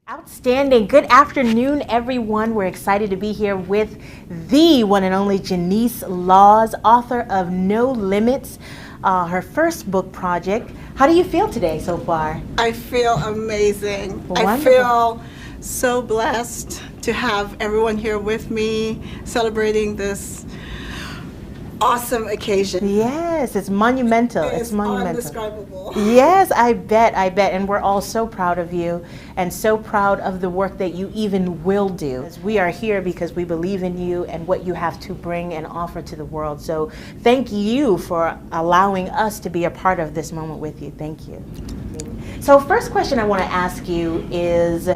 Outstanding. Good afternoon, everyone. We're excited to be here with the one and only Janice Laws, author of No Limits, her first book project. How do you feel today so far? I feel amazing. Wonderful. I feel so blessed to have everyone here with me celebrating this awesome occasion. Yes, it's monumental. It's monumental. Indescribable. Yes, I bet. And we're all so proud of you and so proud of the work that you even will do. We are here because we believe in you and what you have to bring and offer to the world. So thank you for allowing us to be a part of this moment with you. Thank you. So first question I want to ask you is,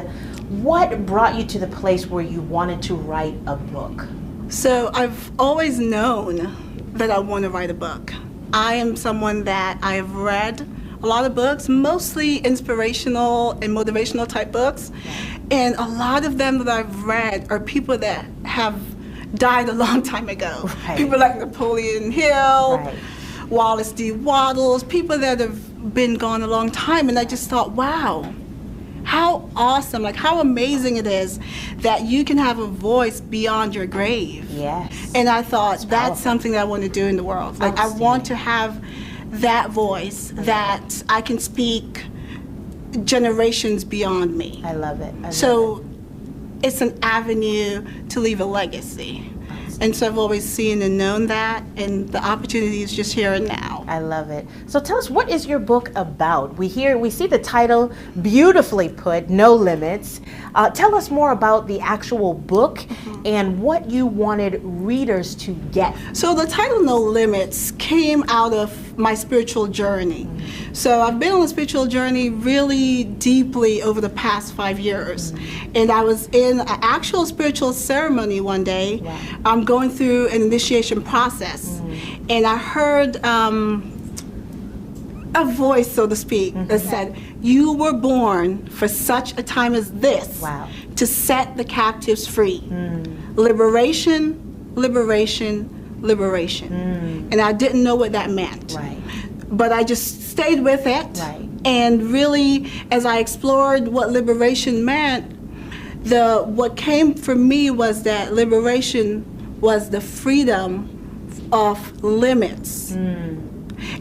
what brought you to the place where you wanted to write a book? So I've always known that I want to write a book. I am someone that I've read a lot of books, mostly inspirational and motivational type books. And a lot of them that I've read are people that have died a long time ago. Right. People like Napoleon Hill, Right. Wallace D. Wattles, people that have been gone a long time. And I just thought, wow, how awesome, like how amazing it is that you can have a voice beyond your grave. Yes. And I thought that's powerful. Something that I want to do in the world. Like I want to have that voice that I can speak generations beyond me. I love it. So it's an avenue to leave a legacy. And so I've always seen and known that, and the opportunity is just here and now. I love it. So tell us, what is your book about? We see the title beautifully put, No Limits. Tell us more about the actual book and what you wanted readers to get. So the title No Limits came out of my spiritual journey. So I've been on a spiritual journey really deeply over the past 5 years. And I was in an actual spiritual ceremony one day. Wow. I'm going through an initiation process. And I heard a voice, so to speak, that said, "You were born for such a time as this, Wow. to set the captives free. Liberation, liberation, liberation." And I didn't know what that meant. Right. But I just stayed with it. Right. And really, as I explored what liberation meant, what came for me was that liberation was the freedom of limits.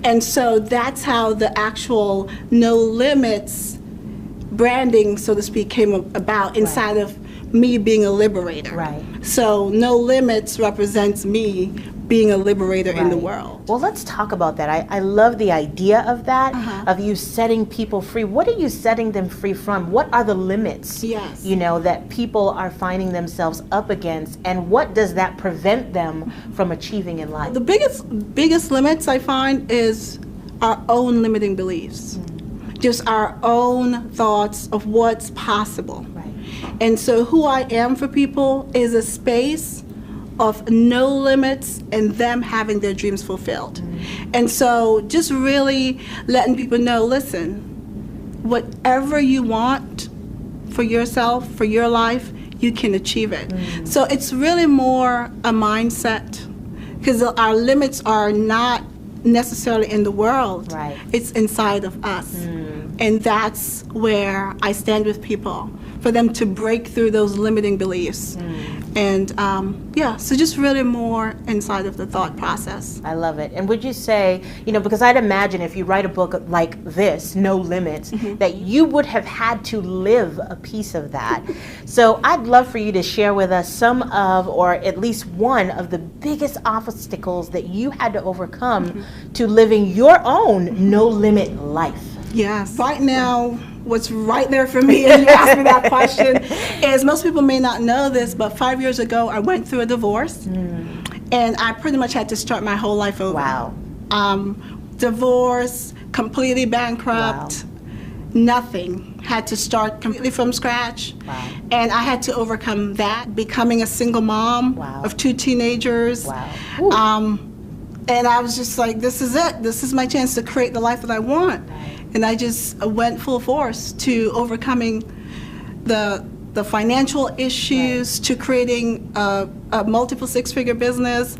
And so that's how the actual No Limits branding, so to speak, came about inside of me being a liberator. Right. So No Limits represents me being a liberator in the Right. world. Well, let's talk about that. I love the idea of that, of you setting people free. What are you setting them free from? What are the limits, Yes. that people are finding themselves up against, and what does that prevent them from achieving in life? The biggest limits I find is our own limiting beliefs. Just our own thoughts of what's possible. Right. And so who I am for people is a space of no limits and them having their dreams fulfilled. And so just really letting people know, listen, whatever you want for yourself, for your life, you can achieve it. So it's really more a mindset, because our limits are not necessarily in the world. Right. It's inside of us. And that's where I stand with people, for them to break through those limiting beliefs. And so just really more inside of the thought process. I love it. And would you say, because I'd imagine if you write a book like this, No Limits, that you would have had to live a piece of that. So I'd love for you to share with us some of, or at least one of the biggest obstacles that you had to overcome to living your own no limit life. Yes. Right now, what's right there for me, and you asked me that question, is most people may not know this, but 5 years ago, I went through a divorce, and I pretty much had to start my whole life over. Wow. Divorce, completely bankrupt, nothing. Had to start completely from scratch. Wow. And I had to overcome that, becoming a single mom of 2 teenagers. Wow. And I was just like, this is it. This is my chance to create the life that I want. And I just went full force to overcoming the financial issues, to creating a multiple 6-figure business,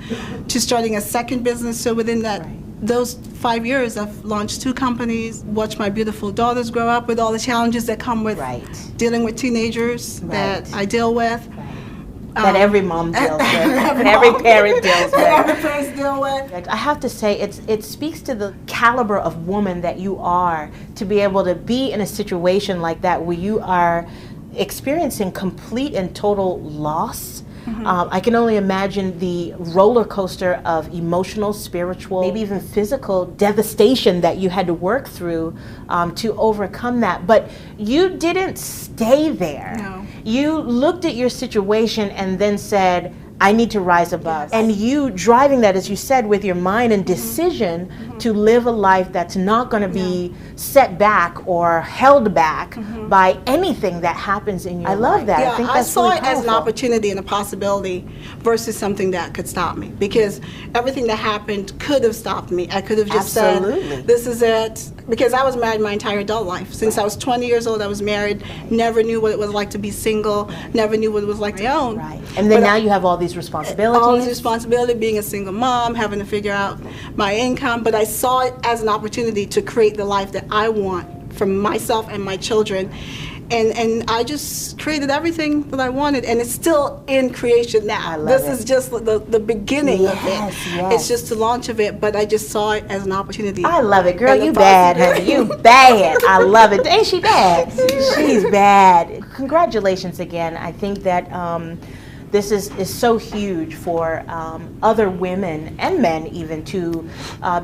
to starting a second business. So within that those 5 years, I've launched 2 companies, watched my beautiful daughters grow up with all the challenges that come with Right. dealing with teenagers that Right. I deal with. That every mom deals with, every every mom. parent deals with. Every parent deal with. I have to say, it speaks to the caliber of woman that you are to be able to be in a situation like that where you are experiencing complete and total loss. I can only imagine the roller coaster of emotional, spiritual, maybe even physical devastation that you had to work through to overcome that. But you didn't stay there. No. You looked at your situation and then said, I need to rise above. And you driving that, as you said, with your mind and decision to live a life that's not going to be set back or held back by anything that happens in your life. I love that. Yeah, I think I that's saw really it as an powerful. opportunity and a possibility versus something that could stop me, because everything that happened could have stopped me. I could have just Absolutely. said, this is it, because I was married my entire adult life. Since I was 20 years old, I was married, never knew what it was like to be single, never knew what it was like to own. Right. And then But now you have all these responsibilities. all this responsibility, being a single mom, having to figure out my income, but I saw it as an opportunity to create the life that I want for myself and my children. And I just created everything that I wanted, and it's still in creation now. I love This it. is just the beginning of Yes, it. yes. It's just the launch of it, but I just saw it as an opportunity. I love it, girl. And a You bad, honey. possibility. You bad. I love it. Ain't she bad? She's bad. Congratulations again. I think that this is so huge for other women and men even to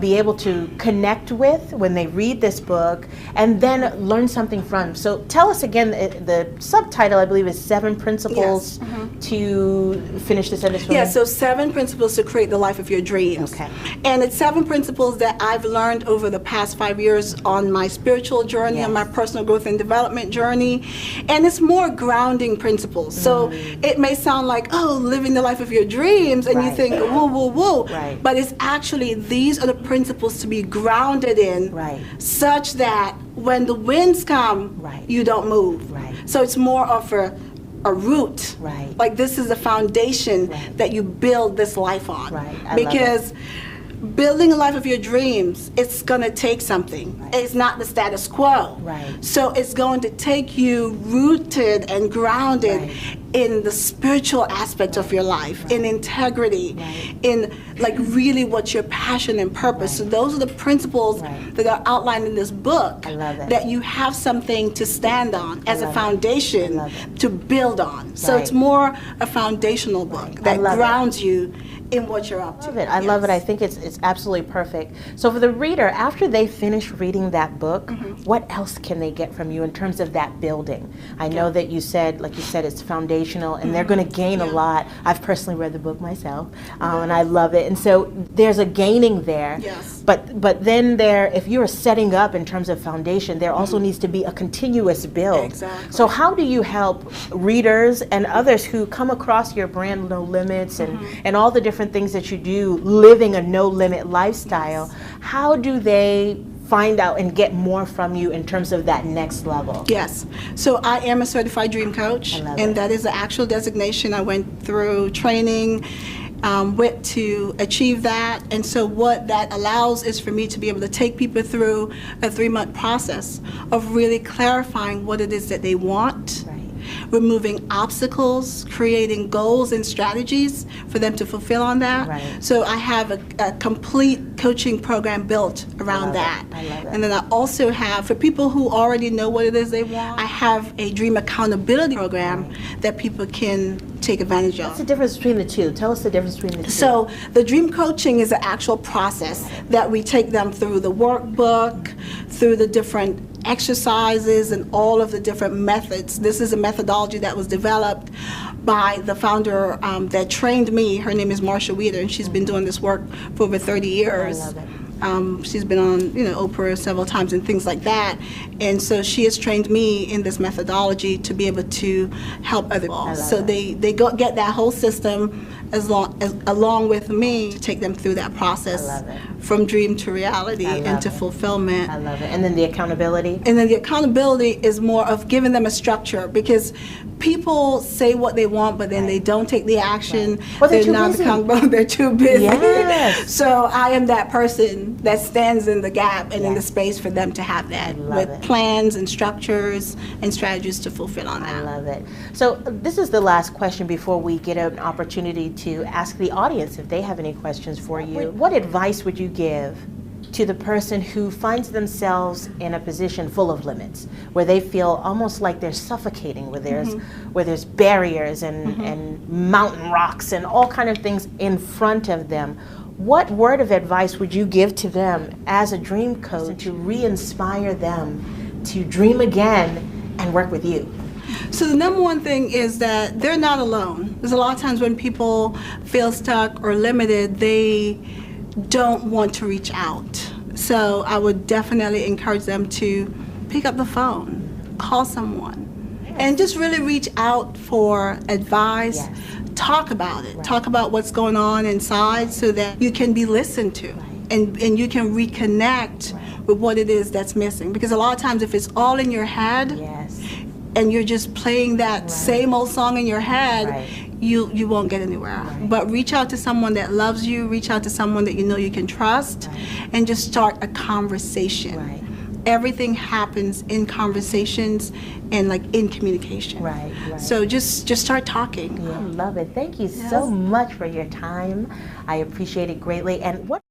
be able to connect with when they read this book and then learn something from. So tell us again, the subtitle I believe is 7 Principles to finish the sentence for Yeah, me. so 7 principles to create the life of your dreams. Okay. And it's 7 principles that I've learned over the past 5 years on my spiritual journey, on my Yes. personal growth and development journey. And it's more grounding principles. So it may sound like, oh, living the life of your dreams, and you Right. think, woo, woo, woo. Right. But it's actually, these are the principles to be grounded in, Right. such that when the winds come, Right. you don't move. Right. So it's more of a root. Right. Like this is the foundation Right. that you build this life on. Right. I love it. Because building a life of your dreams, it's going to take something. Right. It's not the status quo. Right. So it's going to take you rooted and grounded Right. in the spiritual aspect of your life, in integrity, Right. in like really what's your passion and purpose. So those are the principles Right. that are outlined in this book, I love it. that you have something to stand on as a love it. foundation I love it. to build on. So Right. it's more a foundational book I that love it. grounds you in what you're up to. I love it. I love it. I Yes. think it's absolutely perfect. So for the reader, after they finish reading that book, what else can they get from you in terms of that building? I know that you said, like you said, it's foundational, and they're going to gain a lot. I've personally read the book myself, and I love it. And so there's a gaining there. Yes. But then there, if you're setting up in terms of foundation, there also needs to be a continuous build. Exactly. So how do you help readers and others who come across your brand No Limits and all the different things that you do, living a no limit lifestyle, how do they find out and get more from you in terms of that next level? Yes. So I am a certified dream coach, I love and it. that is the actual designation. I went through training with to achieve that. And so what that allows is for me to be able to take people through a 3-month process of really clarifying what it is that they want. Right. Removing obstacles, creating goals and strategies for them to fulfill on that. Right. So I have a complete coaching program built around love it. that. I love it. And then I also have, for people who already know what it is they want, I have a dream accountability program that people can take advantage What's the of. difference between the two? Tell us the difference between the two. So the dream coaching is an actual process that we take them through the workbook, through the different exercises and all of the different methods. This is a methodology that was developed by the founder that trained me. Her name is Marsha Weeder, and she's been doing this work for over 30 years. I love it. She's been on, Oprah several times and things like that. And so she has trained me in this methodology to be able to help other people. So it. they get that whole system along with me to take them through that process I love it. from dream to reality I love and to it. fulfillment. I love it. And then the accountability. And then the accountability is more of giving them a structure, because people say what they want, but then they don't take the action. Well, they're too not busy. accountable. They're too busy. Yes. So I am that person that stands in the gap and in the Yes. space for them to have that, love with it. plans and structures and strategies to fulfill on I that. love it. So this is the last question before we get an opportunity to ask the audience if they have any questions for you. What advice would you give to the person who finds themselves in a position full of limits, where they feel almost like they're suffocating, where there's barriers and mountain rocks and all kind of things in front of them? What word of advice would you give to them as a dream coach to re-inspire them to dream again and work with you? So the number one thing is that they're not alone. There's a lot of times when people feel stuck or limited, they don't want to reach out. So I would definitely encourage them to pick up the phone, call someone, and just really reach out for advice. Yes. Talk about it. Talk about what's going on inside so that you can be listened to, and you can reconnect with what it is that's missing. Because a lot of times if it's all in your head, Yes. and you're just playing that same old song in your head, Right. you won't get anywhere. But reach out to someone that loves you, reach out to someone that you know you can trust, and just start a conversation. Right. Everything happens in conversations and like in communication. Right, right. So just start talking. I love it. Thank you so much for your time. I appreciate it greatly. And what